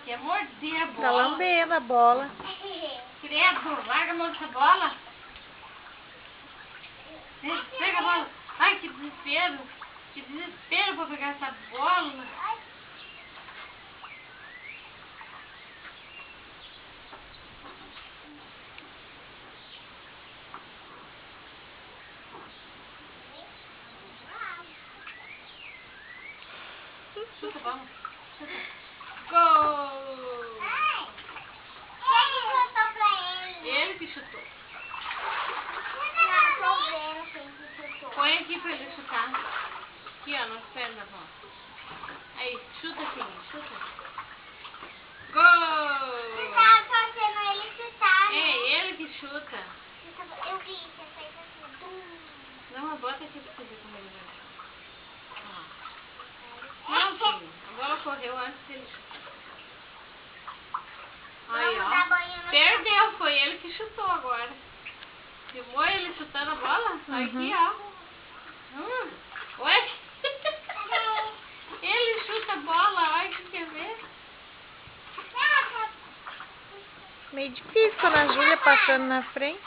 quer morder a bola. Tá lambendo a bola. Credo, larga a mão dessa bola. Pega a bola. Ai, que desespero. Que desespero pra pegar essa bola. Chuta a bola. Chuta. Gol! Quem chutou pra ele? Ele que chutou. Não, tô vendo quem que chutou. Põe aqui pra ele chutar. Aqui, ó, nas pernas, ó. Aí, chuta assim, chuta. Gol! Tá fazendo ele chutar, né? É ele que chuta. Eu vi, você fez assim. Tum. Não, bota aqui pra você ver como ele vai. Não, filho. A bola correu antes dele chutar. Aí, Vamos dar ó. banho no Perdeu, foi ele que chutou agora. Filmou ele chutando a bola? Aqui, ó. Ué? Ele chuta a bola, olha que quer ver. Meio difícil quando a Júlia passando na frente.